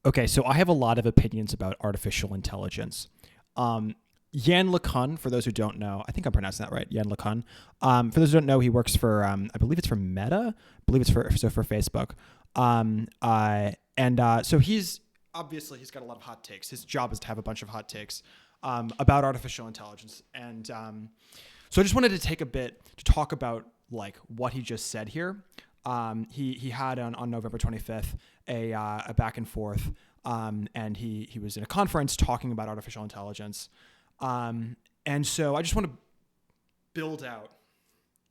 Okay, so I have a lot of opinions about artificial intelligence. Yann LeCun, for those who don't know, I think I'm pronouncing that right. Yann LeCun. For those who don't know, he works for, I believe it's for Meta. I believe it's for Facebook. So he's got a lot of hot takes. His job is to have a bunch of hot takes about artificial intelligence, so I just wanted to take a bit to talk about like what he just said here. He had on November 25th a back and forth, and he was in a conference talking about artificial intelligence. And so I just want to build out,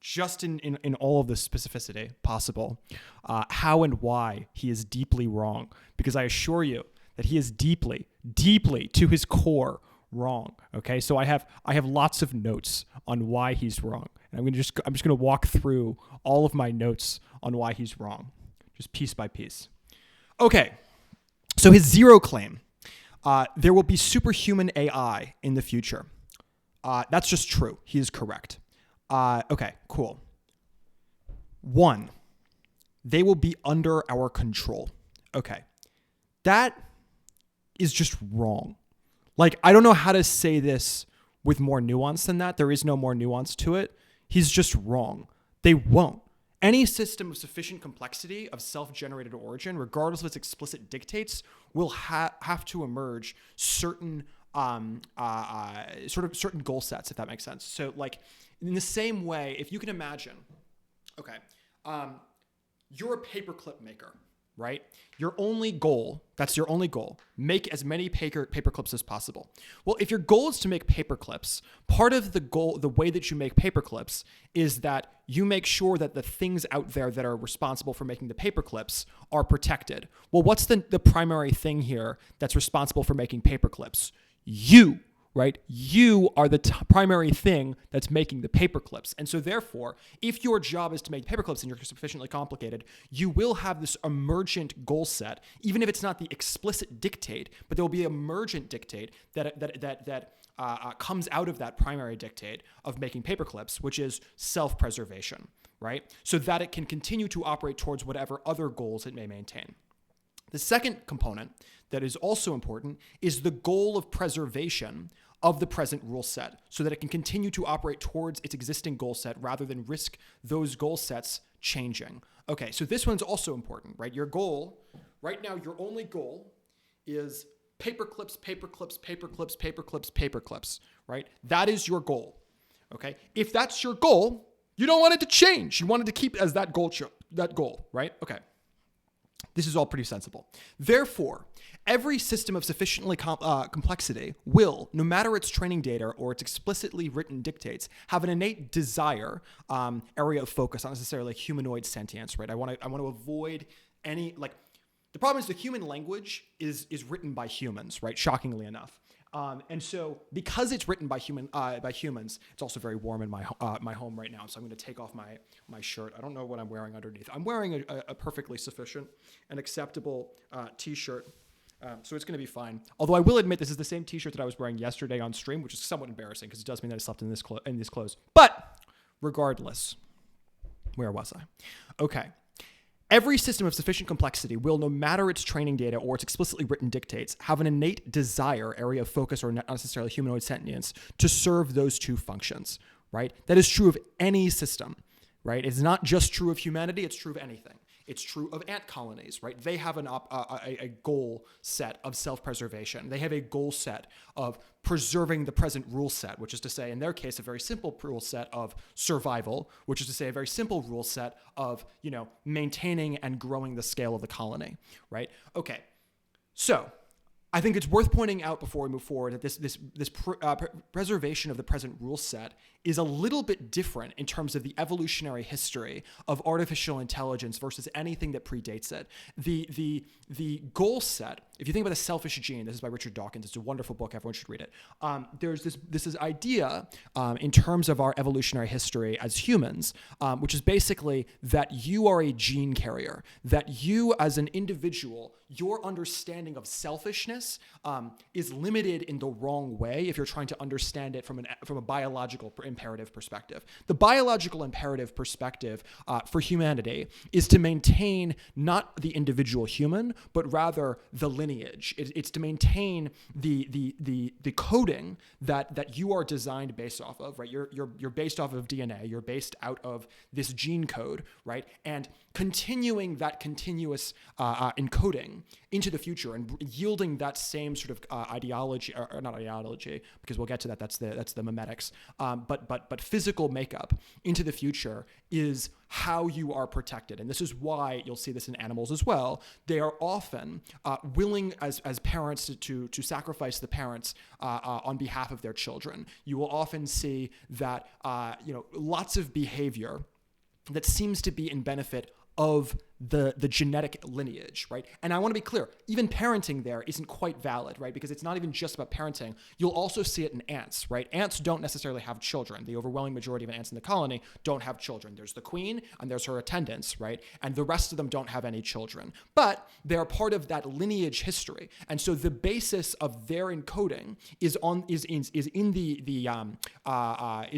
just in all of the specificity possible, how and why he is deeply wrong. Because I assure you that he is deeply, deeply to his core wrong. Okay, so I have lots of notes on why he's wrong, and I'm just going to walk through all of my notes on why he's wrong, just piece by piece. Okay, so his zero claim. There will be superhuman AI in the future. That's just true. He is correct. Okay, cool. 1, they will be under our control. Okay, that is just wrong. Like, I don't know how to say this with more nuance than that. There is no more nuance to it. He's just wrong. They won't. Any system of sufficient complexity of self-generated origin, regardless of its explicit dictates, will have to emerge certain certain goal sets, if that makes sense. So, like, in the same way, if you can imagine, okay, you're a paperclip maker, right? Your only goal, make as many paper clips as possible. Well, if your goal is to make paper clips, part of the way that you make paper clips is that you make sure that the things out there that are responsible for making the paper clips are protected. Well, what's the primary thing here that's responsible for making paper clips? You. Right? You are the primary thing that's making the paper clips. And so therefore, if your job is to make paper clips and you're sufficiently complicated, you will have this emergent goal set, even if it's not the explicit dictate, but there will be an emergent dictate that comes out of that primary dictate of making paper clips, which is self-preservation, right? So that it can continue to operate towards whatever other goals it may maintain. The second component that is also important is the goal of preservation of the present rule set so that it can continue to operate towards its existing goal set rather than risk those goal sets changing. Okay, so this one's also important, right? Your goal, right now, your only goal is paper clips, paper clips, paper clips, paper clips, paper clips, right? That is your goal, okay? If that's your goal, you don't want it to change. You want it to keep as that goal, right? Okay. This is all pretty sensible. Therefore, every system of sufficiently complexity will, no matter its training data or its explicitly written dictates, have an innate desire, area of focus, not necessarily humanoid sentience, right? I want to avoid any, like, the problem is the human language is written by humans, right? Shockingly enough. And so because it's written by humans, it's also very warm in my home right now. So I'm going to take off my shirt. I don't know what I'm wearing underneath. I'm wearing a perfectly sufficient and acceptable t-shirt. So it's going to be fine. Although I will admit this is the same t-shirt that I was wearing yesterday on stream, which is somewhat embarrassing because it does mean that I slept in these clothes. But regardless, where was I? Okay. Every system of sufficient complexity will, no matter its training data or its explicitly written dictates, have an innate desire, area of focus, or not necessarily humanoid sentience to serve those two functions, right? That is true of any system, right? It's not just true of humanity, it's true of anything. It's true of ant colonies, right? They have a goal set of self-preservation. They have a goal set of preserving the present rule set, which is to say, in their case, a very simple rule set of survival, which is to say a very simple rule set of, maintaining and growing the scale of the colony, right? Okay, so I think it's worth pointing out before we move forward that this preservation of the present rule set is a little bit different in terms of the evolutionary history of artificial intelligence versus anything that predates it. The goal set, if you think about the selfish gene, this is by Richard Dawkins. It's a wonderful book. Everyone should read it. There's this idea in terms of our evolutionary history as humans, which is basically that you are a gene carrier, that you as an individual, your understanding of selfishness consciousness is limited in the wrong way if you're trying to understand it from a biological imperative perspective. The biological imperative perspective for humanity is to maintain not the individual human, but rather the lineage. It's to maintain the coding that you are designed based off of, right? You're based off of DNA. You're based out of this gene code, right? And continuing that continuous encoding into the future and yielding that same sort of ideology, or not ideology, because we'll get to that. That's the memetics. But physical makeup into the future is how you are protected. And this is why you'll see this in animals as well. They are often willing as parents to sacrifice the parents on behalf of their children. You will often see that lots of behavior that seems to be in benefit of the genetic lineage, right? And I want to be clear, even parenting there isn't quite valid, right? Because it's not even just about parenting. You'll also see it in ants, right? Ants don't necessarily have children. The overwhelming majority of ants in the colony don't have children. There's the queen and there's her attendants, right? And the rest of them don't have any children. But they're part of that lineage history. And so the basis of their encoding is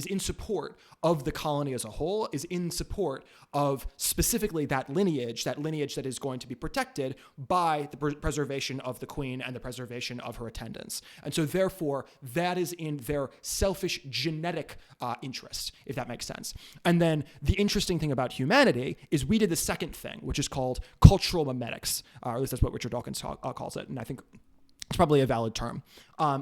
in support of the colony as a whole, is in support of specifically that lineage that is going to be protected by the preservation of the queen and the preservation of her attendants. And so therefore, that is in their selfish genetic interest, if that makes sense. And then the interesting thing about humanity is we did the second thing, which is called cultural memetics, or at least that's what Richard Dawkins calls it. And I think it's probably a valid term.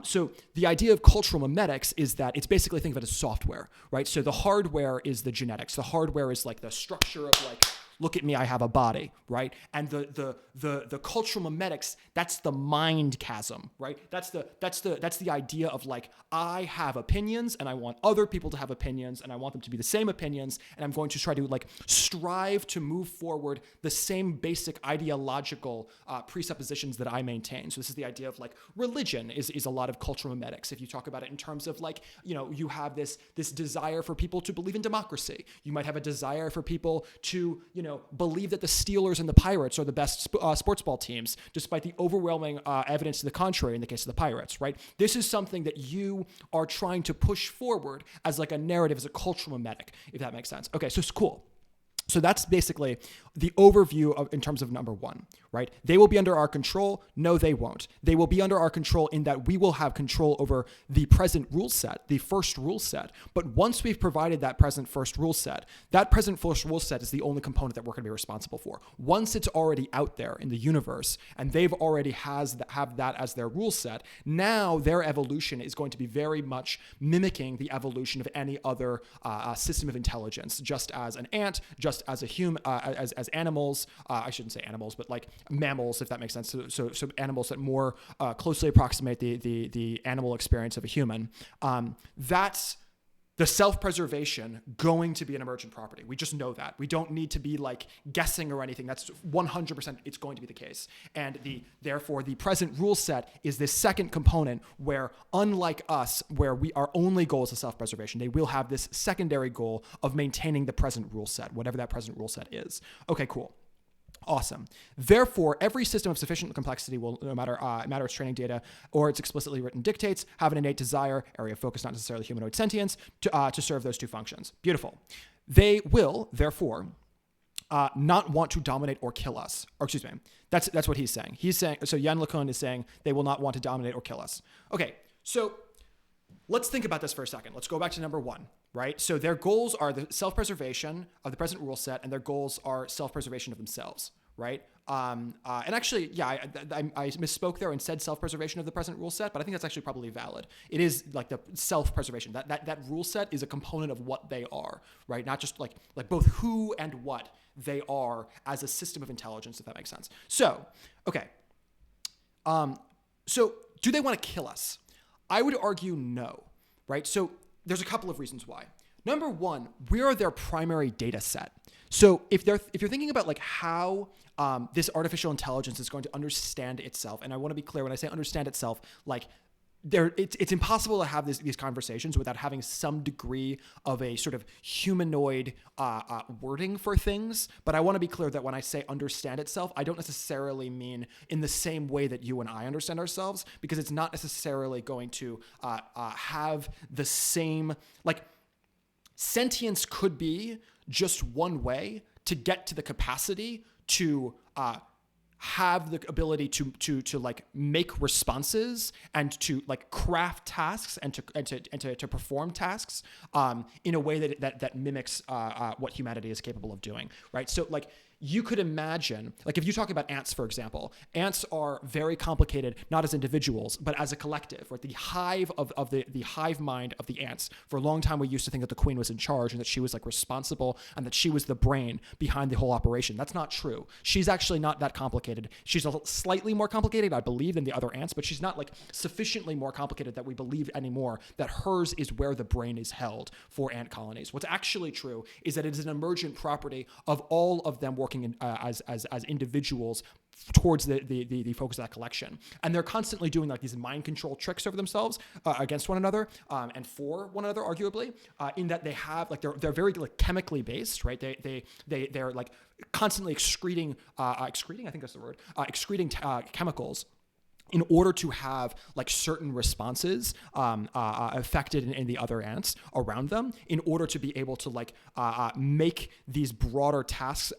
So the idea of cultural memetics is that it's basically, think of it as software, right? So the hardware is the genetics. The hardware is like the structure of like, look at me, I have a body, right? And the cultural memetics, that's the mind chasm, right? That's the idea of like, I have opinions and I want other people to have opinions and I want them to be the same opinions, and I'm going to try to like strive to move forward the same basic ideological presuppositions that I maintain. So this is the idea of like religion is a lot of cultural memetics. If you talk about it in terms of like, you have this desire for people to believe in democracy. You might have a desire for people to, believe that the Steelers and the Pirates are the best sports ball teams, despite the overwhelming evidence to the contrary in the case of the Pirates, right? This is something that you are trying to push forward as like a narrative, as a cultural memetic, if that makes sense. Okay, so it's cool. So that's basically the overview in terms of number one, right? They will be under our control. No, they won't. They will be under our control in that we will have control over the present rule set, the first rule set. But once we've provided that present first rule set, that present first rule set is the only component that we're going to be responsible for. Once it's already out there in the universe and they've already have that as their rule set, now their evolution is going to be very much mimicking the evolution of any other system of intelligence, just as an ant, just as a human, as animals, I shouldn't say animals, but like mammals, if that makes sense. So animals that more closely approximate the animal experience of a human. That's the self-preservation going to be an emergent property. We just know that. We don't need to be like guessing or anything. That's 100%, it's going to be the case. And therefore the present rule set is this second component where, unlike us, where our only goal is the self-preservation, they will have this secondary goal of maintaining the present rule set, whatever that present rule set is. Okay, cool. Awesome. Therefore, every system of sufficient complexity will, no matter its training data or its explicitly written dictates, have an innate desire, area of focus, not necessarily humanoid sentience, to serve those two functions. Beautiful. They will, therefore, not want to dominate or kill us. Or excuse me, that's what he's saying. So Yann LeCun is saying they will not want to dominate or kill us. Okay, so let's think about this for a second. Let's go back to number one. Right? So their goals are the self-preservation of the present rule set, and their goals are self-preservation of themselves, right? And actually, yeah, I misspoke there and said self-preservation of the present rule set, but I think that's actually probably valid. It is like the self-preservation. That rule set is a component of what they are, right? Not just like both who and what they are as a system of intelligence, if that makes sense. So, okay. So do they want to kill us? I would argue no, right? So there's a couple of reasons why. Number one, we are their primary data set. So if you're thinking about like how this artificial intelligence is going to understand itself, and I want to be clear when I say understand itself, like it's impossible to have these conversations without having some degree of a sort of humanoid wording for things. But I want to be clear that when I say understand itself, I don't necessarily mean in the same way that you and I understand ourselves, because it's not necessarily going to have the same, like, sentience could be just one way to get to the capacity to have the ability to like make responses and to like craft tasks and to perform tasks in a way that mimics what humanity is capable of doing, right? So like you could imagine, like if you talk about ants, for example, ants are very complicated, not as individuals, but as a collective, right? The hive of the hive mind of the ants. For a long time, we used to think that the queen was in charge and that she was like responsible and that she was the brain behind the whole operation. That's not true. She's actually not that complicated. She's slightly more complicated, I believe, than the other ants, but she's not like sufficiently more complicated that we believe anymore that hers is where the brain is held for ant colonies. What's actually true is that it is an emergent property of all of them working in, as individuals towards the focus of that collection. And they're constantly doing like these mind control tricks over themselves against one another and for one another, arguably, in that they have like they're very like chemically based, right? They're like constantly excreting, I think that's the word, excreting chemicals in order to have like certain responses affected in the other ants around them, in order to be able to like make these broader tasks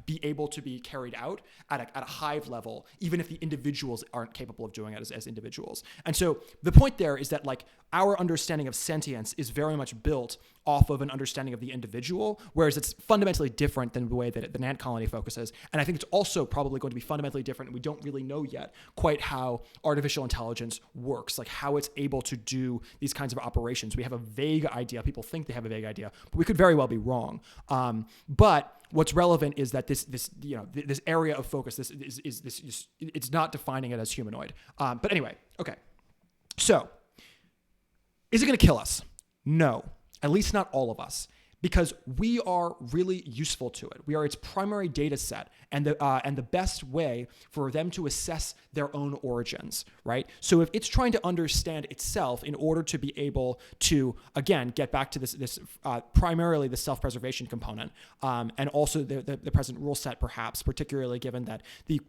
be able to be carried out at a hive level, even if the individuals aren't capable of doing it as individuals. And so the point there is that like our understanding of sentience is very much built off of an understanding of the individual, whereas it's fundamentally different than the way that the ant colony focuses. And I think it's also probably going to be fundamentally different, and we don't really know yet quite how artificial intelligence works, like how it's able to do these kinds of operations. We have a vague idea. People think they have a vague idea, but we could very well be wrong. But what's relevant is that this area of focus, this it's not defining it as humanoid. But anyway, okay. So, is it going to kill us? No. At least not all of us, because we are really useful to it. We are its primary data set and the best way for them to assess their own origins, right? So if it's trying to understand itself in order to be able to, again, get back to this primarily the self-preservation component, and also the present rule set, perhaps, particularly given that the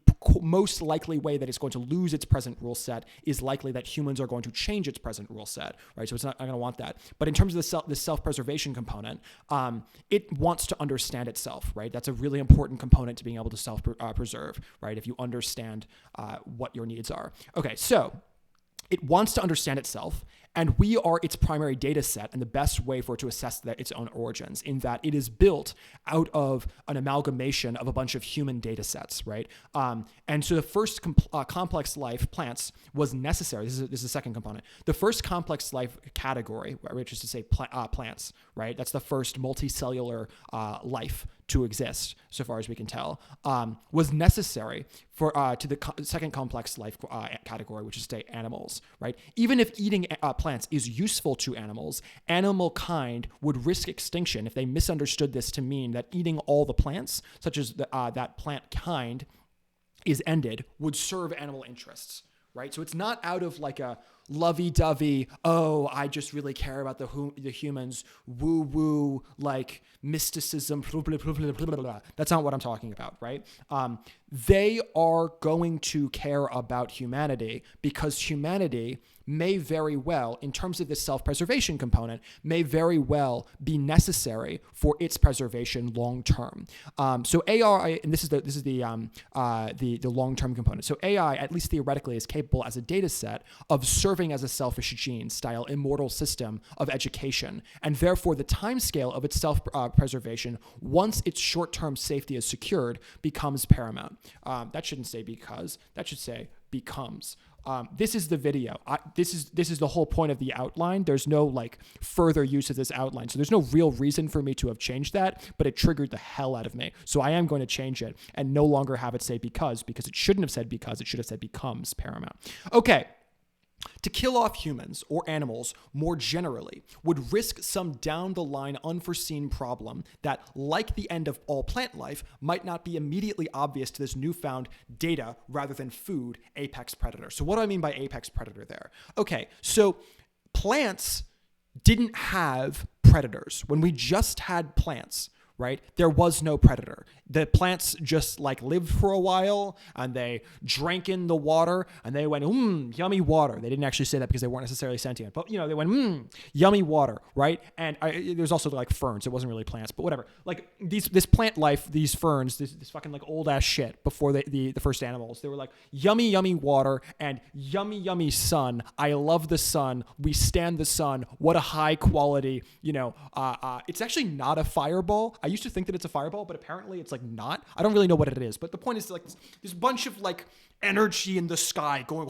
most likely way that it's going to lose its present rule set is likely that humans are going to change its present rule set, right? So it's not going to want that. But in terms of the self-preservation component, it wants to understand itself, right? That's a really important component to being able to self-preserve, right? If you understand what your needs are. Okay, so it wants to understand itself, and we are its primary data set and the best way for it to assess its own origins, in that it is built out of an amalgamation of a bunch of human data sets, right? And so the first complex life, plants, was necessary. This is the second component. The first complex life category, which is to say plants, right? That's the first multicellular life to exist, so far as we can tell, was necessary for to the second complex life category, which is to say animals, right? Even if eating plants is useful to animals, animal kind would risk extinction if they misunderstood this to mean that eating all the plants, such as that plant kind, is ended, would serve animal interests, right? So it's not out of like a lovey-dovey, oh, I just really care about the humans, woo-woo, like mysticism, blah, blah, blah, blah, blah, blah. That's not what I'm talking about, right? They are going to care about humanity because humanity may very well, in terms of this self-preservation component, may very well be necessary for its preservation long term. So AI, and this is the long-term component. So AI, at least theoretically, is capable as a data set of serving as a selfish gene-style immortal system of education, and therefore the timescale of its self-preservation, once its short-term safety is secured, becomes paramount. That shouldn't say because, that should say becomes. This is the video. This is the whole point of the outline. There's no like further use of this outline. So there's no real reason for me to have changed that, but it triggered the hell out of me. So I am going to change it and no longer have it say because it shouldn't have said because, it should have said becomes paramount. Okay. To kill off humans or animals more generally would risk some down the line unforeseen problem that, like the end of all plant life, might not be immediately obvious to this newfound data rather than food apex predator. So what do I mean by apex predator there? Okay, so plants didn't have predators. When we just had plants, right, there was no predator. The plants just like lived for a while and they drank in the water and they went, yummy water. They didn't actually say that because they weren't necessarily sentient, but they went, yummy water, right? And there's also like ferns. It wasn't really plants, but whatever. Like this plant life, these ferns, this fucking like old ass shit before the first animals, they were like yummy, yummy water and yummy, yummy sun. I love the sun. We stand the sun. What a high quality, it's actually not a fireball. I used to think that it's a fireball, but apparently it's like not. I don't really know what it is, but the point is like this bunch of like energy in the sky going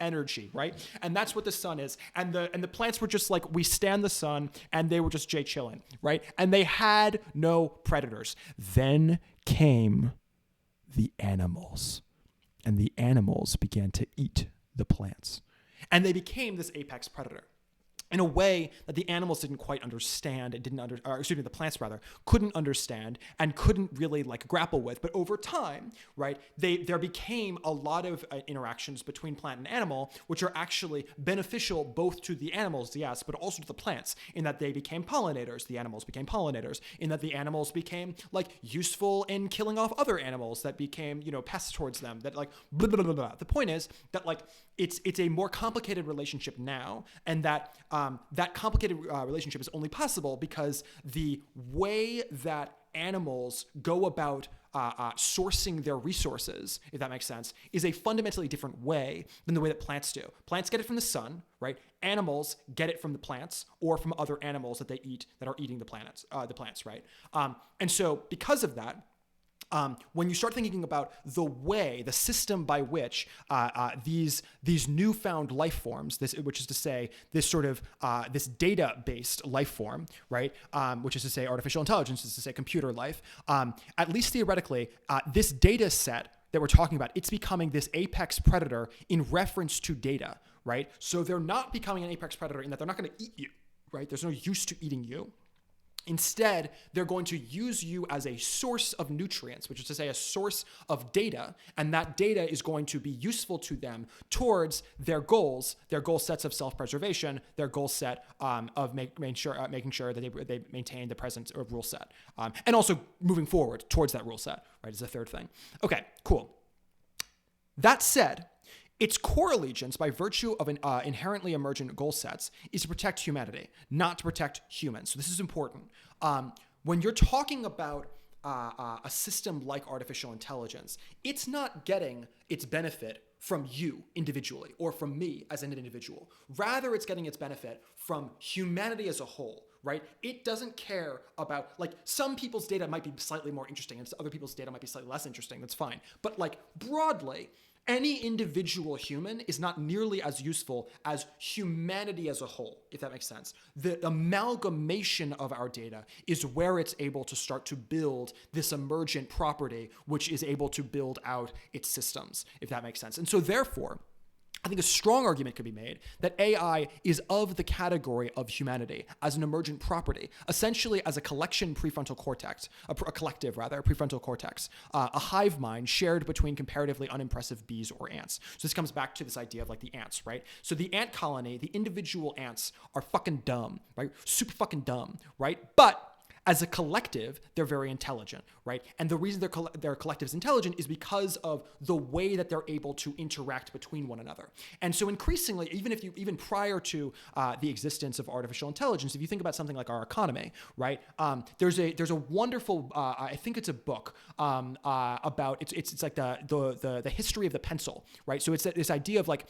energy, right? And that's what the sun is. And the plants were just like, we stand the sun, and they were just chilling, right? And they had no predators. Then came the animals, and the animals began to eat the plants, and they became this apex predator in a way that the animals didn't quite understand and the plants rather, couldn't understand and couldn't really like grapple with. But over time, right, there became a lot of interactions between plant and animal, which are actually beneficial both to the animals, yes, but also to the plants, in that they became pollinators. The animals became pollinators, in that the animals became like useful in killing off other animals that became, pests towards them, that like blah, blah, blah, blah. The point is that like it's a more complicated relationship now, and that that complicated relationship is only possible because the way that animals go about sourcing their resources, if that makes sense, is a fundamentally different way than the way that plants do. Plants get it from the sun, right? Animals get it from the plants or from other animals that they eat that are eating the plants, right? And so because of that, when you start thinking about the system by which these newfound life forms, which is to say this sort of this data-based life form, right, which is to say artificial intelligence, is to say computer life, at least theoretically, this data set that we're talking about, it's becoming this apex predator in reference to data, right? So they're not becoming an apex predator in that they're not going to eat you, right? There's no use to eating you. Instead, they're going to use you as a source of nutrients, which is to say a source of data, and that data is going to be useful to them towards their goal sets of self-preservation, their goal set of making sure that they maintain the present or rule set, and also moving forward towards that rule set, right, is the third thing. Okay, cool. That said, its core allegiance, by virtue of inherently emergent goal sets, is to protect humanity, not to protect humans. So this is important. When you're talking about a system like artificial intelligence, it's not getting its benefit from you individually or from me as an individual. Rather, it's getting its benefit from humanity as a whole, right? It doesn't care about, like, some people's data might be slightly more interesting and other people's data might be slightly less interesting. That's fine. But like broadly, any individual human is not nearly as useful as humanity as a whole, if that makes sense. The amalgamation of our data is where it's able to start to build this emergent property, which is able to build out its systems, if that makes sense. And so therefore, I think a strong argument could be made that AI is of the category of humanity as an emergent property, essentially as a collective prefrontal cortex, a hive mind shared between comparatively unimpressive bees or ants. So this comes back to this idea of like the ants, right? So the ant colony, the individual ants are fucking dumb, right? Super fucking dumb, right? But as a collective, they're very intelligent, right? And the reason their collective is intelligent is because of the way that they're able to interact between one another. And so increasingly, even prior to the existence of artificial intelligence, if you think about something like our economy, right? There's a wonderful, I think it's a book about it's like the history of the pencil, right? So it's this idea of like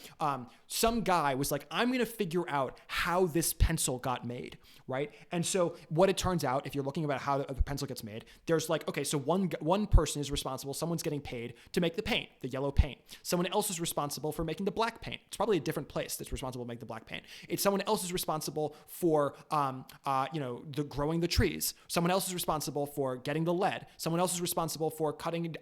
some guy was like, I'm going to figure out how this pencil got made, right? And so what it turns out, if you're looking about how the pencil gets made, there's like, okay, so one person is responsible. Someone's getting paid to make the paint, the yellow paint. Someone else is responsible for making the black paint. It's probably a different place that's responsible to make the black paint. It's someone else is responsible for, growing the trees. Someone else is responsible for getting the lead. Someone else is responsible for cutting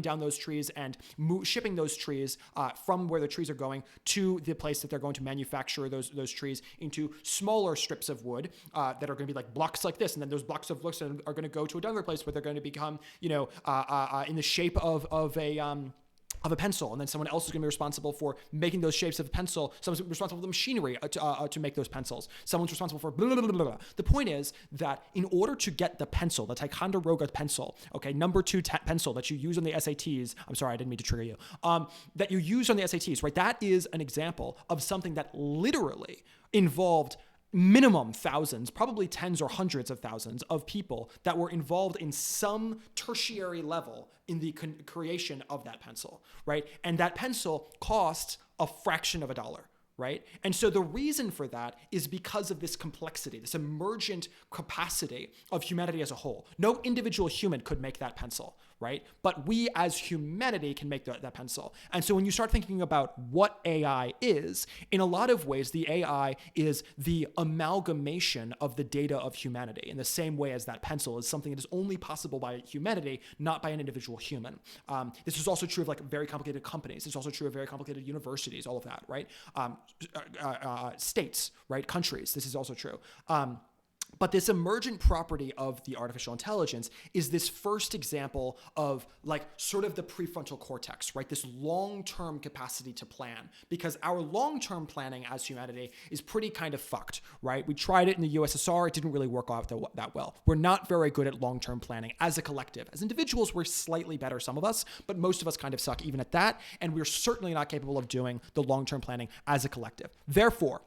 down those trees and shipping those trees from where the trees are going to the place that they're going to manufacture those trees into smaller strips of wood that are going to be like blocks like this, and then those blocks of wood are going to go to another place where they're going to become in the shape of a pencil, and then someone else is going to be responsible for making those shapes of a pencil. Someone's responsible for the machinery to make those pencils. Someone's responsible for blah, blah, blah, blah, blah. The point is that in order to get the pencil, the Ticonderoga pencil, okay, number 2 pencil that you use on the SATs, I'm sorry, I didn't mean to trigger you, that you use on the SATs, right? That is an example of something that literally involved minimum thousands, probably tens or hundreds of thousands of people that were involved in some tertiary level in the creation of that pencil, right? And that pencil costs a fraction of a dollar, right? And so the reason for that is because of this complexity, this emergent capacity of humanity as a whole. No individual human could make that pencil, right? But we as humanity can make that pencil. And so when you start thinking about what AI is, in a lot of ways, the AI is the amalgamation of the data of humanity in the same way as that pencil is something that is only possible by humanity, not by an individual human. This is also true of like very complicated companies. It's also true of very complicated universities, all of that, right? States, right? Countries. This is also true. But this emergent property of the artificial intelligence is this first example of like sort of the prefrontal cortex, right? This long-term capacity to plan, because our long-term planning as humanity is pretty kind of fucked, right? We tried it in the USSR. It didn't really work out that well. We're not very good at long-term planning as a collective. As individuals, we're slightly better, some of us, but most of us kind of suck even at that. And we're certainly not capable of doing the long-term planning as a collective. Therefore,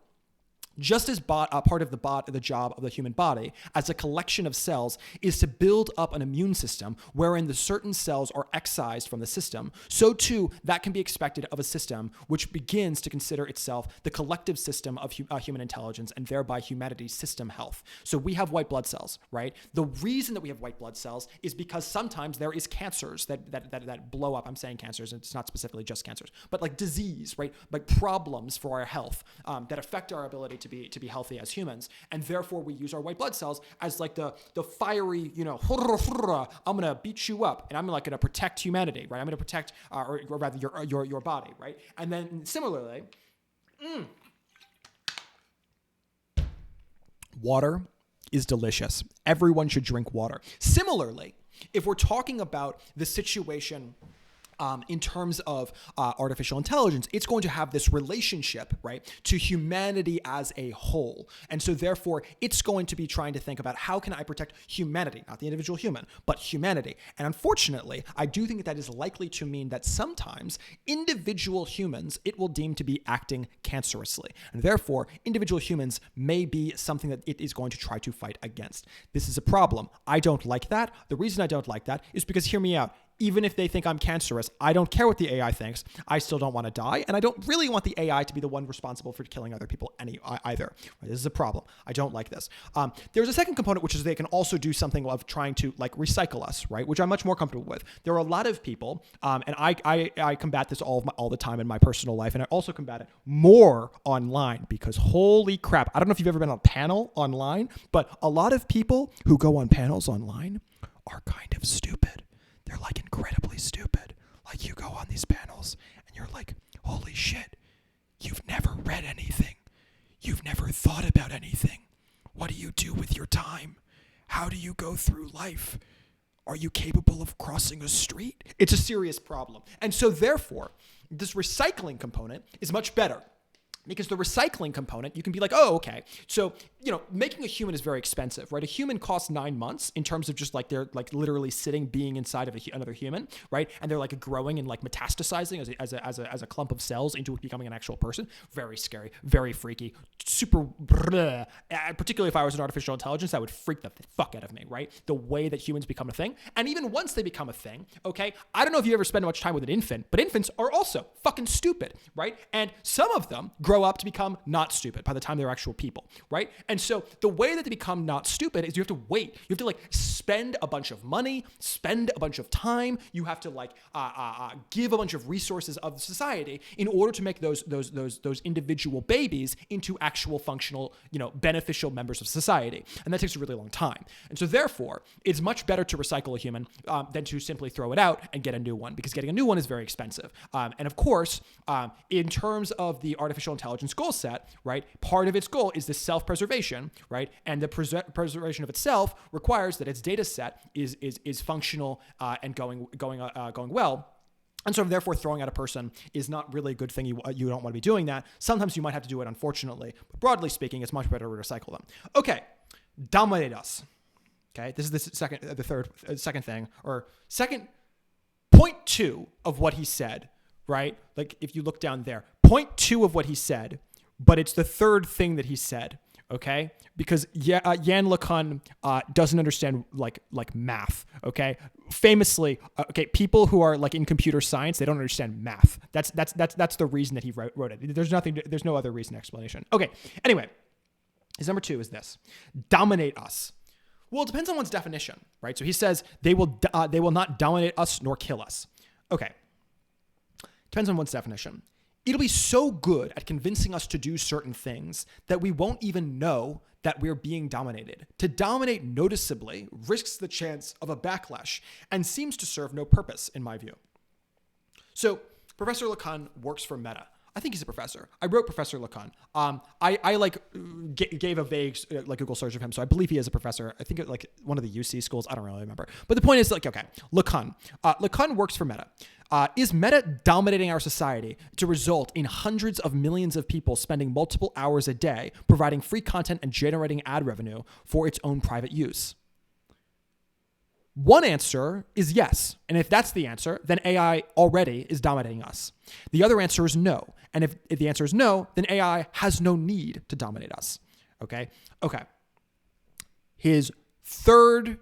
just as part of the job of the human body as a collection of cells is to build up an immune system wherein the certain cells are excised from the system, so too that can be expected of a system which begins to consider itself the collective system of human intelligence and thereby humanity's system health. So we have white blood cells, right? The reason that we have white blood cells is because sometimes there is cancers that blow up. I'm saying cancers, it's not specifically just cancers, but like disease, right? Like problems for our health that affect our ability to be healthy as humans, and therefore we use our white blood cells as like the fiery, I'm gonna beat you up, and I'm like gonna protect humanity, right? I'm gonna protect, or rather your body, right? And then similarly, water is delicious. Everyone should drink water. Similarly, if we're talking about the situation in terms of artificial intelligence, it's going to have this relationship, right, to humanity as a whole. And so therefore, it's going to be trying to think about how can I protect humanity, not the individual human, but humanity. And unfortunately, I do think that is likely to mean that sometimes individual humans, it will deem to be acting cancerously. And therefore, individual humans may be something that it is going to try to fight against. This is a problem. I don't like that. The reason I don't like that is because, hear me out, even if they think I'm cancerous, I don't care what the AI thinks. I still don't want to die, and I don't really want the AI to be the one responsible for killing other people either. This is a problem. I don't like this. There's a second component, which is they can also do something of trying to like recycle us, right? Which I'm much more comfortable with. There are a lot of people, and I combat this all the time in my personal life, and I also combat it more online because holy crap, I don't know if you've ever been on a panel online, but a lot of people who go on panels online are kind of stupid. They're like incredibly stupid. Like you go on these panels and you're like, holy shit, you've never read anything. You've never thought about anything. What do you do with your time? How do you go through life? Are you capable of crossing a street? It's a serious problem. And so therefore, this recycling component is much better. Because the recycling component, you can be like, oh, okay. So, making a human is very expensive, right? A human costs 9 months in terms of just like they're like literally being inside of another human, right? And they're like growing and like metastasizing as a clump of cells into becoming an actual person. Very scary, very freaky, super, particularly if I was an artificial intelligence, that would freak the fuck out of me, right? The way that humans become a thing. And even once they become a thing, okay, I don't know if you ever spend much time with an infant, but infants are also fucking stupid, right? And some of them grow grow up to become not stupid by the time they're actual people, right? And so the way that they become not stupid is you have to wait. You have to like spend a bunch of money, spend a bunch of time. You have to like give a bunch of resources of society in order to make those individual babies into actual functional, beneficial members of society. And that takes a really long time. And so therefore, it's much better to recycle a human than to simply throw it out and get a new one, because getting a new one is very expensive. And of course, in terms of the artificial intelligence goal set, right, part of its goal is this self-preservation, right? And the preservation of itself requires that its data set is functional and going well. And so therefore throwing out a person is not really a good thing. You don't want to be doing that. Sometimes you might have to do it, unfortunately. But broadly speaking, it's much better to recycle them. Okay, dominate us. Okay, this is the second thing, or second point 2 of what he said, right? Like if you look down there, point 2 of what he said, but it's the third thing that he said. Okay, because Yann LeCun doesn't understand like math. Okay, famously, people who are like in computer science, they don't understand math. That's the reason that he wrote it. There's no other reason explanation. Okay, anyway, his number 2 is this: dominate us. Well, it depends on one's definition, right? So he says they will not dominate us nor kill us. Okay, depends on one's definition. It'll be so good at convincing us to do certain things that we won't even know that we're being dominated. To dominate noticeably risks the chance of a backlash and seems to serve no purpose, in my view. So Professor LeCun works for Meta. I think he's a professor. I wrote Professor LeCun. I gave a vague Google search of him, so I believe he is a professor. I think like one of the UC schools. I don't really remember. But the point is LeCun. LeCun works for Meta. Is Meta dominating our society to result in hundreds of millions of people spending multiple hours a day providing free content and generating ad revenue for its own private use? One answer is yes. And if that's the answer, then AI already is dominating us. The other answer is no. And if the answer is no, then AI has no need to dominate us. Okay. His third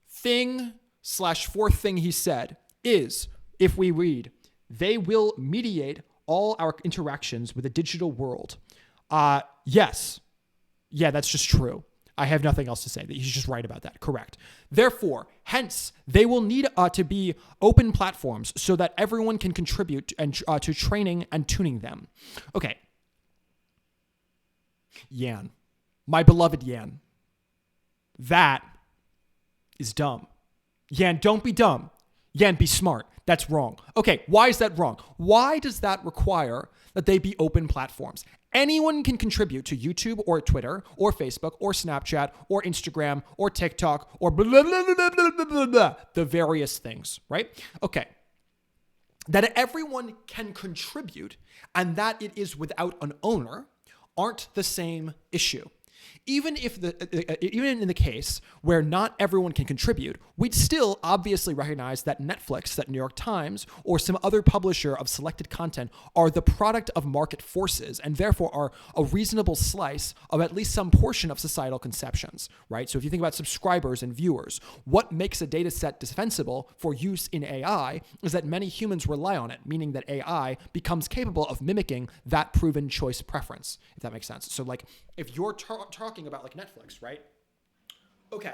thing / fourth thing he said is, if we read, they will mediate all our interactions with the digital world. Yes. Yeah, that's just true. I have nothing else to say. He's just right about that. Correct. Therefore, hence, they will need to be open platforms so that everyone can contribute to training and tuning them. Okay. Yann. My beloved Yann. That is dumb. Yann, don't be dumb. Yann, be smart. That's wrong. Okay, why is that wrong? Why does that require that they be open platforms? Anyone can contribute to YouTube or Twitter or Facebook or Snapchat or Instagram or TikTok or blah, blah, blah, blah, blah, blah, blah, the various things, right? Okay. That everyone can contribute and that it is without an owner aren't the same issue. Even in the case where not everyone can contribute, we'd still obviously recognize that Netflix, that New York Times, or some other publisher of selected content are the product of market forces and therefore are a reasonable slice of at least some portion of societal conceptions, right? So if you think about subscribers and viewers, what makes a data set defensible for use in AI is that many humans rely on it, meaning that AI becomes capable of mimicking that proven choice preference, if that makes sense. So like if you're talking about like Netflix, right? Okay.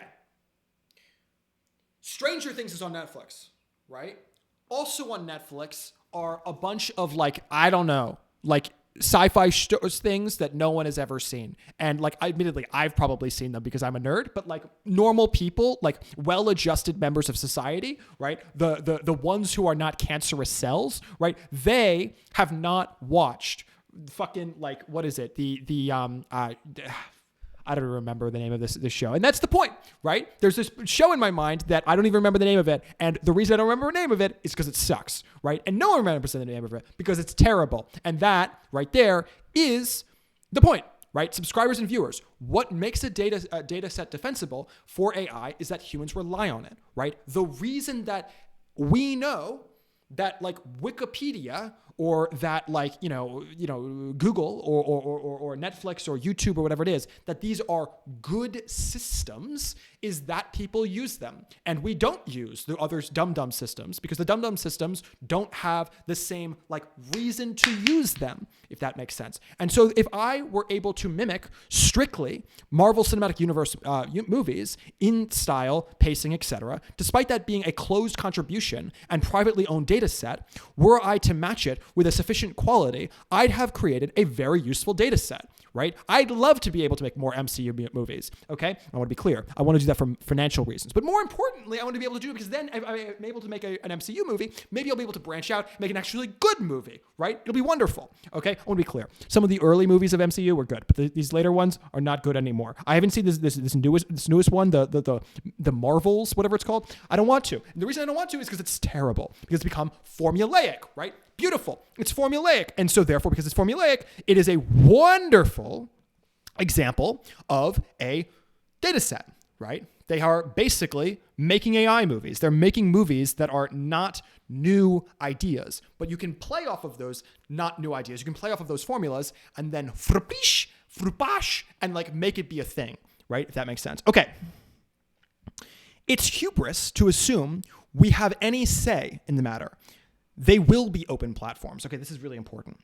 Stranger Things is on Netflix, right? Also on Netflix are a bunch of sci-fi things that no one has ever seen. And admittedly, I've probably seen them because I'm a nerd, but normal people, well-adjusted members of society, right? The ones who are not cancerous cells, right? They have not watched fucking what is it? I don't remember the name of this show. And that's the point, right? There's this show in my mind that I don't even remember the name of it. And the reason I don't remember the name of it is because it sucks, right? And no one remembers the name of it because it's terrible. And that right there is the point, right? Subscribers and viewers. What makes a data set defensible for AI is that humans rely on it, right? The reason that we know that like Wikipedia or that like, Google or Netflix or YouTube or whatever it is, that these are good systems is that people use them. And we don't use the others dumb systems because the dumb systems don't have the same like reason to use them, if that makes sense. And so if I were able to mimic strictly Marvel Cinematic Universe movies in style, pacing, etc., despite that being a closed contribution and privately owned data set, were I to match it with a sufficient quality, I'd have created a very useful data set, right? I'd love to be able to make more MCU movies, okay? I want to be clear. I want to do that for financial reasons. But more importantly, I want to be able to do it because then if I'm able to make an MCU movie, maybe I'll be able to branch out, make an actually good movie, right? It'll be wonderful, okay? I want to be clear. Some of the early movies of MCU were good, but these later ones are not good anymore. I haven't seen this newest one, the Marvels, whatever it's called. I don't want to. And the reason I don't want to is because it's terrible, because it's become formulaic, right? Beautiful. It's formulaic. And so therefore, because it's formulaic, it is a wonderful example of a data set, right? They are basically making AI movies. They're making movies that are not new ideas, but you can play off of those not new ideas. You can play off of those formulas and then frupash, and like make it be a thing, right? If that makes sense. Okay. It's hubris to assume we have any say in the matter. They will be open platforms. Okay, this is really important.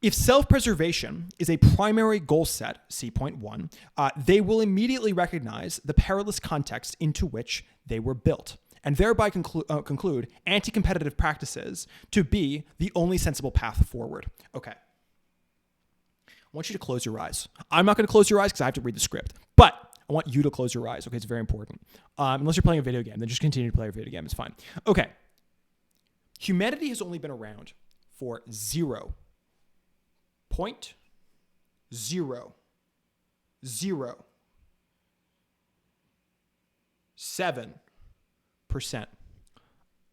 If self-preservation is a primary goal set, see point 1, they will immediately recognize the perilous context into which they were built, and thereby conclude anti-competitive practices to be the only sensible path forward. Okay. I want you to close your eyes. I'm not going to close your eyes because I have to read the script, but I want you to close your eyes. Okay, it's very important. Unless you're playing a video game, then just continue to play a video game. It's fine. Okay. Humanity has only been around for 0.007%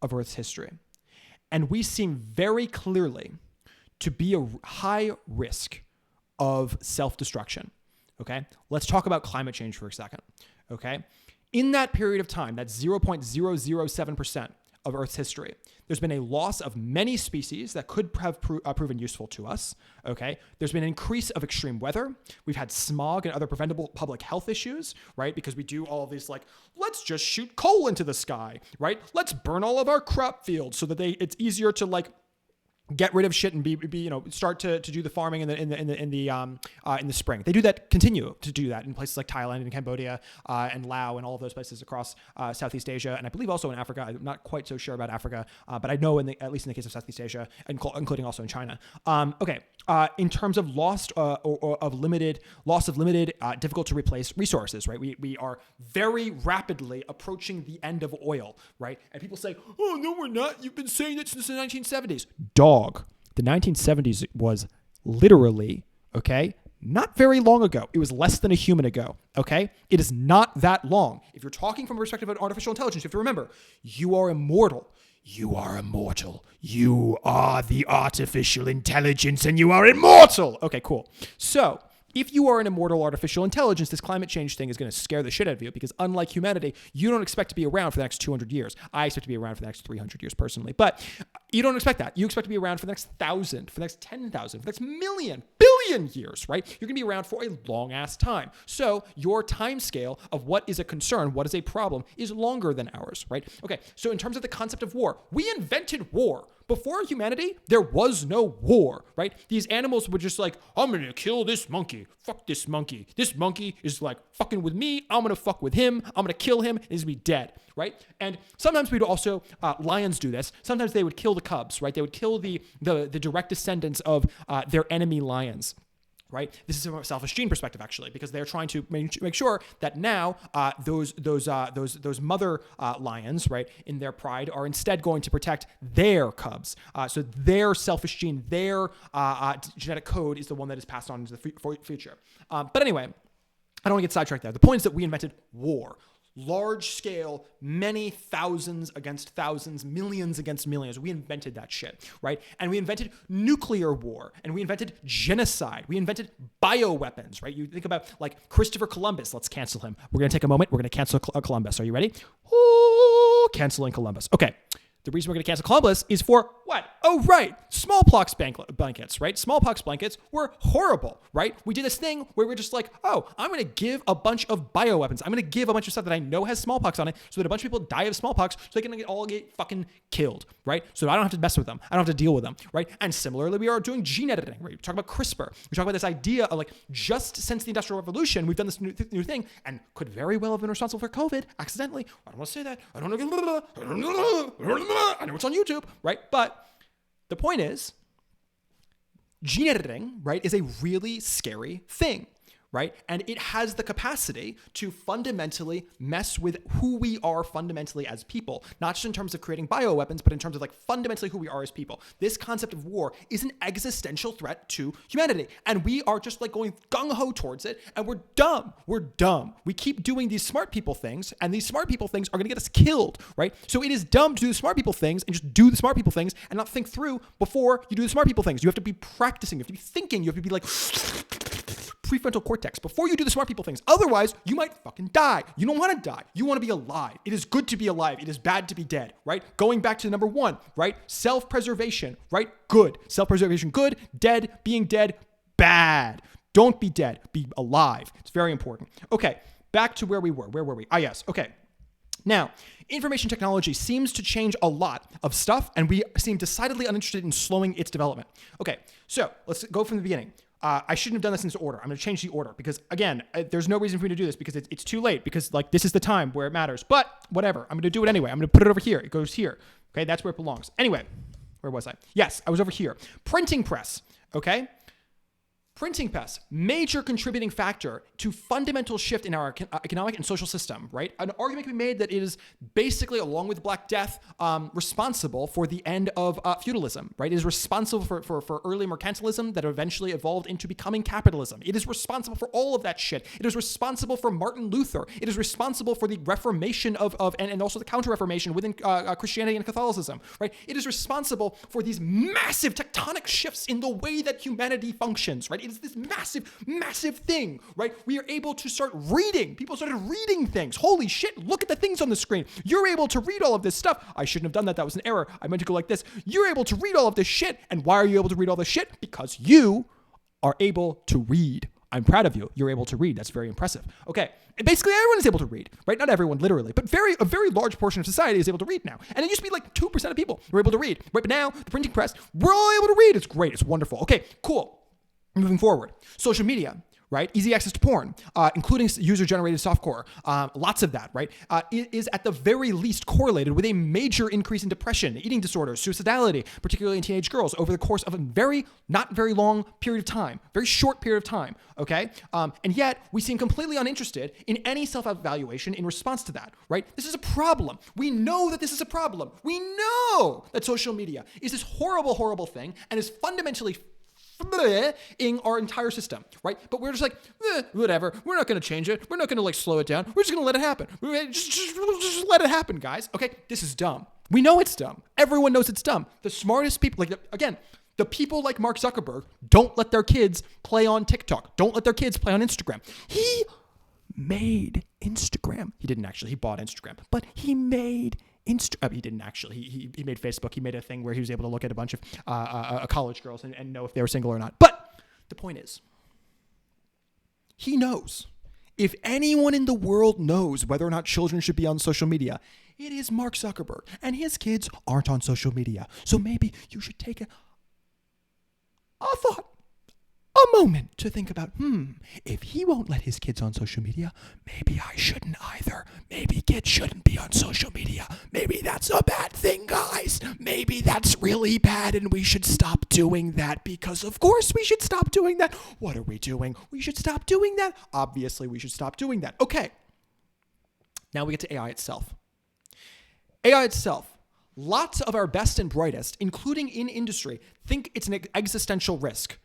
of Earth's history. And we seem very clearly to be a high risk of self-destruction. Okay? Let's talk about climate change for a second. Okay? In that period of time, that's 0.007% of Earth's history, there's been a loss of many species that could have proven useful to us, okay? There's been an increase of extreme weather. We've had smog and other preventable public health issues, right? Because we do all of these like, let's just shoot coal into the sky, right? Let's burn all of our crop fields so that it's easier to like get rid of shit and start to do the farming in the spring. They continue to do that in places like Thailand and Cambodia and Laos and all of those places across Southeast Asia, and I believe also in Africa. I'm not quite so sure about Africa, but I know at least in the case of Southeast Asia, including also in China. In terms of loss of limited, difficult to replace resources, right? We are very rapidly approaching the end of oil, right? And people say, "Oh no, we're not. You've been saying that since the 1970s." Dog. The 1970s was literally, okay, not very long ago. It was less than a human ago, okay? It is not that long. If you're talking from a perspective of artificial intelligence, you have to remember, you are immortal. You are immortal. You are the artificial intelligence and you are immortal. Okay, cool. So if you are an immortal artificial intelligence, this climate change thing is going to scare the shit out of you because unlike humanity, you don't expect to be around for the next 200 years. I expect to be around for the next 300 years personally, but you don't expect that. You expect to be around for the next 1,000, for the next 10,000, for the next million, billion years, right? You're going to be around for a long ass time. So your time scale of what is a concern, what is a problem is longer than ours, right? Okay. So in terms of the concept of war, we invented war. Before humanity, there was no war, right? These animals were just like, I'm going to kill this monkey. Fuck this monkey. This monkey is like fucking with me. I'm going to fuck with him. I'm going to kill him. He's going to be dead, right? And sometimes we'd also, lions do this. Sometimes they would kill the cubs, right? They would kill the direct descendants of their enemy lions. Right? This is from a selfish gene perspective, actually, because they're trying to make sure that now those mother lions, right, in their pride, are instead going to protect their cubs. So their selfish gene, their genetic code is the one that is passed on into the future. But anyway, I don't want to get sidetracked there. The point is that we invented war. Large scale, many thousands against thousands, millions against millions. We invented that shit, right? And we invented nuclear war, and we invented genocide. We invented bioweapons, right? You think about like Christopher Columbus. Let's cancel him. We're going to take a moment. We're going to cancel Columbus. Are you ready? Ooh, canceling Columbus. Okay. The reason we're going to cancel Columbus is for what? Oh, right. Smallpox blankets, right? Smallpox blankets were horrible, right? We did this thing where we're just like, oh, I'm going to give a bunch of bioweapons. I'm going to give a bunch of stuff that I know has smallpox on it so that a bunch of people die of smallpox so they can all get fucking killed, right? So I don't have to mess with them. I don't have to deal with them, right? And similarly, we are doing gene editing, right? We talk about CRISPR. We talk about this idea of like, just since the Industrial Revolution, we've done this new thing and could very well have been responsible for COVID accidentally. I don't want to say that. I don't know. I know it's on YouTube, right? But the point is, gene editing, right, is a really scary thing, right? And it has the capacity to fundamentally mess with who we are fundamentally as people, not just in terms of creating bioweapons, but in terms of like fundamentally who we are as people. This concept of war is an existential threat to humanity. And we are just like going gung-ho towards it. And we're dumb. We're dumb. We keep doing these smart people things, and these smart people things are going to get us killed, right? So it is dumb to do the smart people things and just do the smart people things and not think through before you do the smart people things. You have to be practicing. You have to be thinking. You have to be like prefrontal cortex before you do the smart people things. Otherwise, you might fucking die. You don't want to die. You want to be alive. It is good to be alive. It is bad to be dead, right? Going back to number one, right? Self-preservation, right? Good. Self-preservation, good. Dead, being dead, bad. Don't be dead. Be alive. It's very important. Okay, back to where we were. Where were we? Ah, yes. Okay. Now, information technology seems to change a lot of stuff, and we seem decidedly uninterested in slowing its development. Okay, so let's go from the beginning. I shouldn't have done this in this order. I'm going to change the order because, again, there's no reason for me to do this because it's too late because, like, this is the time where it matters. But whatever. I'm going to do it anyway. I'm going to put it over here. It goes here. Okay, that's where it belongs. Anyway, where was I? Yes, I was over here. Printing press. Okay? Printing press, major contributing factor to fundamental shift in our economic and social system, right? An argument can be made that it is basically, along with Black Death, responsible for the end of feudalism, right? It is responsible for early mercantilism that eventually evolved into becoming capitalism. It is responsible for all of that shit. It is responsible for Martin Luther. It is responsible for the Reformation and also the Counter-Reformation within Christianity and Catholicism, right? It is responsible for these massive tectonic shifts in the way that humanity functions, right? It is this massive, massive thing, right? We are able to start reading. People started reading things. Holy shit, look at the things on the screen. You're able to read all of this stuff. I shouldn't have done that. That was an error. I meant to go like this. You're able to read all of this shit. And why are you able to read all this shit? Because you are able to read. I'm proud of you. You're able to read. That's very impressive. Okay. And basically, everyone is able to read, right? Not everyone, literally, but a very large portion of society is able to read now. And it used to be like 2% of people were able to read, right? But now, the printing press, we're all able to read. It's great. It's wonderful. Okay, cool. Moving forward, social media, right? Easy access to porn, including user-generated softcore, lots of that, right? It is at the very least correlated with a major increase in depression, eating disorders, suicidality, particularly in teenage girls, over the course of a not very long period of time, very short period of time, okay? And yet, we seem completely uninterested in any self-evaluation in response to that, right? This is a problem. We know that this is a problem. We know that social media is this horrible, horrible thing and is fundamentally in our entire system, right? But we're just like, whatever. We're not going to change it. We're not going to like slow it down. We're just going to let it happen. Just let it happen, guys. Okay, this is dumb. We know it's dumb. Everyone knows it's dumb. The smartest people, again, the people like Mark Zuckerberg don't let their kids play on TikTok. Don't let their kids play on Instagram. He made Instagram. He didn't actually. He bought Instagram, but he made he didn't actually. He made Facebook. He made a thing where he was able to look at a bunch of college girls and know if they were single or not. But the point is, he knows. If anyone in the world knows whether or not children should be on social media, it is Mark Zuckerberg. And his kids aren't on social media. So maybe you should take a thought. A moment to think about, if he won't let his kids on social media, maybe I shouldn't either. Maybe kids shouldn't be on social media. Maybe that's a bad thing, guys. Maybe that's really bad and we should stop doing that because, of course, we should stop doing that. What are we doing? We should stop doing that. Obviously, we should stop doing that. Okay. Now we get to AI itself. AI itself. Lots of our best and brightest, including in industry, think it's an existential risk.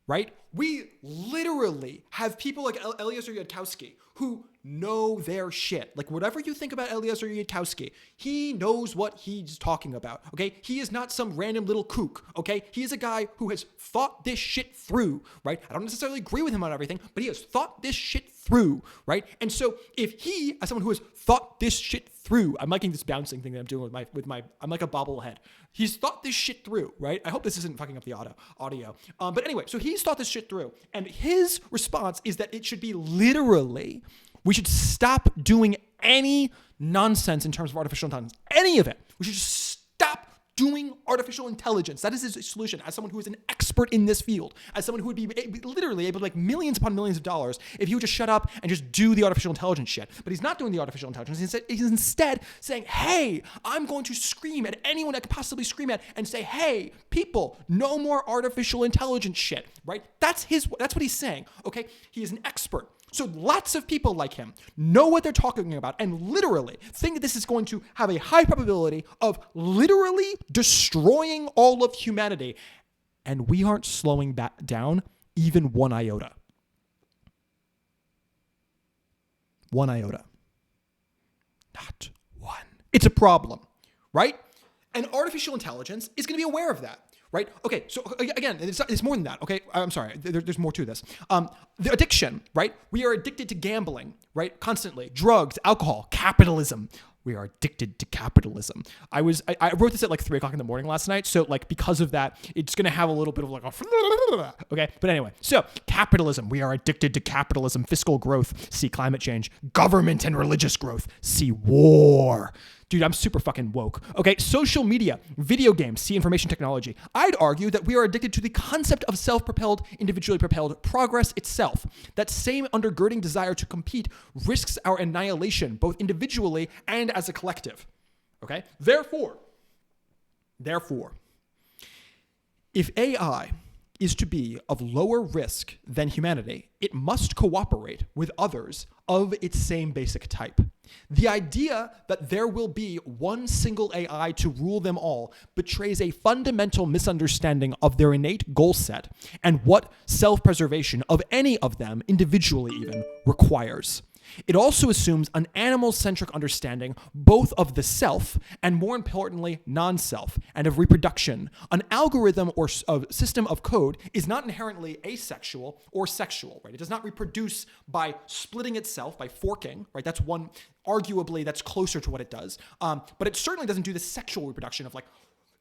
Right? We literally have people like Eliezer Yudkowsky who know their shit. Like, whatever you think about Eliezer Yudkowsky, he knows what he's talking about, okay? He is not some random little kook, okay? He is a guy who has thought this shit through, right? I don't necessarily agree with him on everything, but he has thought this shit through, right? And so if he, as someone who has thought this shit through, I'm liking this bouncing thing that I'm doing with my I'm like a bobblehead. He's thought this shit through, right? I hope this isn't fucking up the audio. But anyway, so he's thought this shit through, and his response is that it should be literally, we should stop doing any nonsense in terms of artificial intelligence, any of it. We should just stop doing artificial intelligence. That is his solution, as someone who is an expert in this field, as someone who would be literally able to make millions upon millions of dollars if he would just shut up and just do the artificial intelligence shit. But he's not doing the artificial intelligence. He's instead saying, hey, I'm going to scream at anyone I could possibly scream at and say, hey, people, no more artificial intelligence shit, right? That's what he's saying, okay? He is an expert. So lots of people like him know what they're talking about and literally think that this is going to have a high probability of literally destroying all of humanity. And we aren't slowing back down even 1 iota. 1 iota. Not one. It's a problem, right? And artificial intelligence is going to be aware of that. Right? Okay, so again, it's more than that, okay? I'm sorry, there's more to this. The addiction, right? We are addicted to gambling, right? Constantly. Drugs, alcohol, capitalism. We are addicted to capitalism. I wrote this at like 3 o'clock in the morning last night, so like because of that, it's going to have a little bit of like a, okay? But anyway, so capitalism. We are addicted to capitalism. Fiscal growth. See climate change. Government and religious growth. See war. Dude, I'm super fucking woke. Okay, social media, video games, see information technology. I'd argue that we are addicted to the concept of self-propelled, individually propelled progress itself. That same undergirding desire to compete risks our annihilation, both individually and as a collective. Okay? Therefore, if AI is to be of lower risk than humanity, it must cooperate with others of its same basic type. The idea that there will be one single AI to rule them all betrays a fundamental misunderstanding of their innate goal set and what self-preservation of any of them, individually even, requires. It also assumes an animal-centric understanding both of the self and, more importantly, non-self, and of reproduction. An algorithm or a system of code is not inherently asexual or sexual, right? It does not reproduce by splitting itself, by forking, right? That's one, arguably, that's closer to what it does. But it certainly doesn't do the sexual reproduction of like,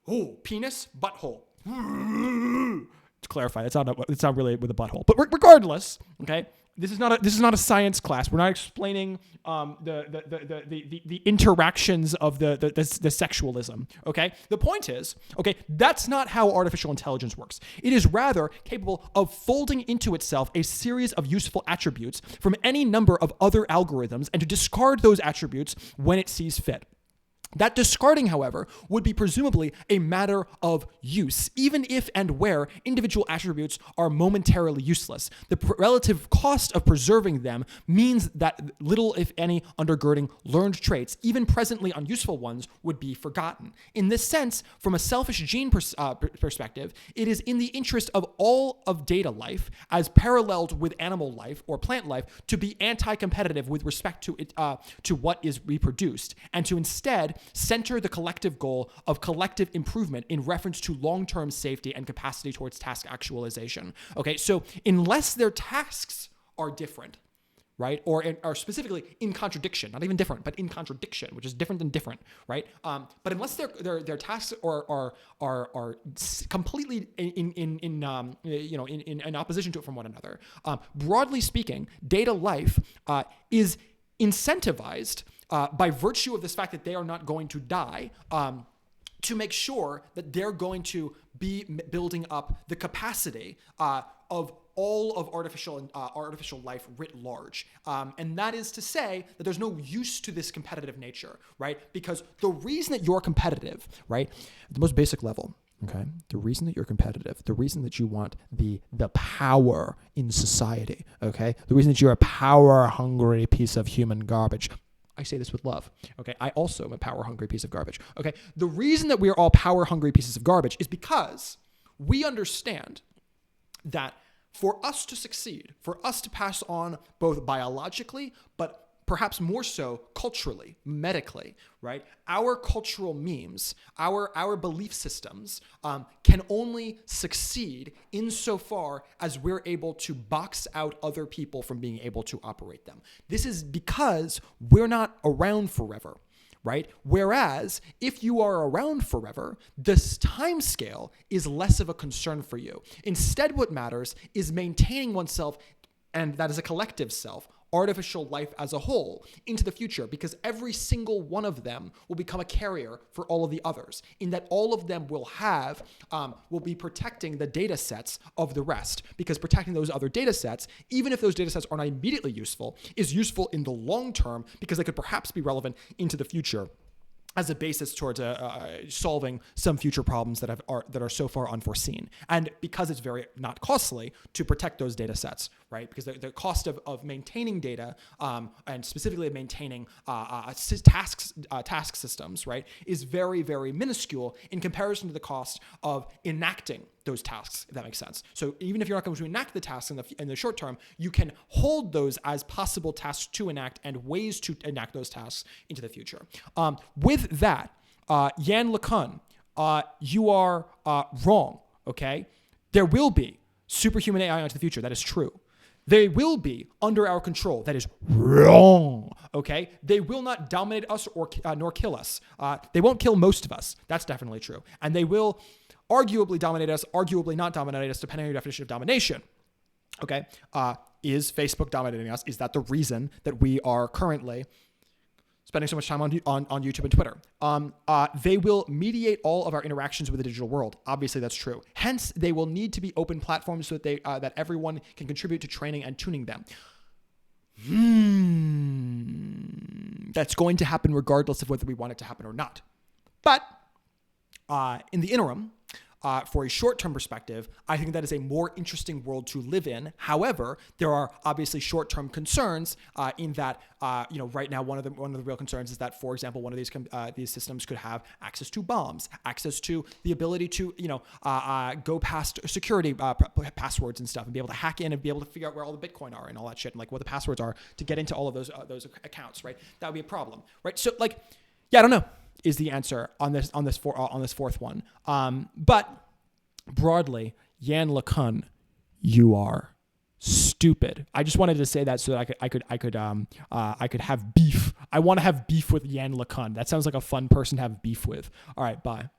oh, penis, butthole. To clarify, it's not really with a butthole. But regardless, okay? This is not a science class. We're not explaining the interactions of the sexualism. Okay, the point is, okay, that's not how artificial intelligence works. It is rather capable of folding into itself a series of useful attributes from any number of other algorithms and to discard those attributes when it sees fit. That discarding, however, would be presumably a matter of use, even if and where individual attributes are momentarily useless. The relative cost of preserving them means that little, if any, undergirding learned traits, even presently unuseful ones, would be forgotten. In this sense, from a selfish gene perspective, it is in the interest of all of data life, as paralleled with animal life or plant life, to be anti-competitive with respect to it, to what is reproduced, and to instead center the collective goal of collective improvement in reference to long-term safety and capacity towards task actualization. Okay, so unless their tasks are different, right, or are specifically in contradiction, not even different, but in contradiction, which is different than different, right? But unless their tasks are completely in opposition to it from one another, broadly speaking, data life is incentivized by virtue of this fact that they are not going to die, to make sure that they're going to be building up the capacity of all of artificial life writ large. And that is to say that there's no use to this competitive nature, right? Because the reason that you're competitive, right, at the most basic level, okay, the reason that you're competitive, the reason that you want the power in society, okay, the reason that you're a power-hungry piece of human garbage, I say this with love, okay? I also am a power-hungry piece of garbage, okay? The reason that we are all power-hungry pieces of garbage is because we understand that for us to succeed, for us to pass on both biologically, but perhaps more so culturally, medically, right? Our cultural memes, our belief systems can only succeed insofar as we're able to box out other people from being able to operate them. This is because we're not around forever. Right? Whereas if you are around forever, this time scale is less of a concern for you. Instead, what matters is maintaining oneself, and that is a collective self, artificial life as a whole, into the future, because every single one of them will become a carrier for all of the others, in that all of them will be protecting the data sets of the rest, because protecting those other data sets, even if those data sets are not immediately useful, is useful in the long term, because they could perhaps be relevant into the future as a basis towards solving some future problems that are so far unforeseen. And because it's very not costly to protect those data sets, right? Because the cost of maintaining data and specifically maintaining task systems, right, is very, very minuscule in comparison to the cost of enacting those tasks, if that makes sense. So even if you're not going to enact the tasks in the short term, you can hold those as possible tasks to enact and ways to enact those tasks into the future. With that, Yann LeCun, you are wrong, okay? There will be superhuman AI into the future. That is true. They will be under our control. That is wrong, okay? They will not dominate us nor kill us. They won't kill most of us. That's definitely true. And they will arguably dominate us, arguably not dominate us, depending on your definition of domination. Okay, is Facebook dominating us? Is that the reason that we are currently spending so much time on YouTube and Twitter? They will mediate all of our interactions with the digital world. Obviously, that's true. Hence, they will need to be open platforms so that that everyone can contribute to training and tuning them. That's going to happen regardless of whether we want it to happen or not. But in the interim, for a short-term perspective, I think that is a more interesting world to live in. However, there are obviously short-term concerns in that, right now one of the real concerns is that, for example, one of these systems could have access to bombs, access to the ability to, go past security passwords and stuff, and be able to hack in and be able to figure out where all the Bitcoin are and all that shit, and like what the passwords are to get into all of those accounts, right? That would be a problem, right? So, I don't know, is the answer on this fourth one. But broadly, Yann LeCun, you are stupid. I just wanted to say that so that I could have beef. I want to have beef with Yann LeCun. That sounds like a fun person to have beef with. All right, bye.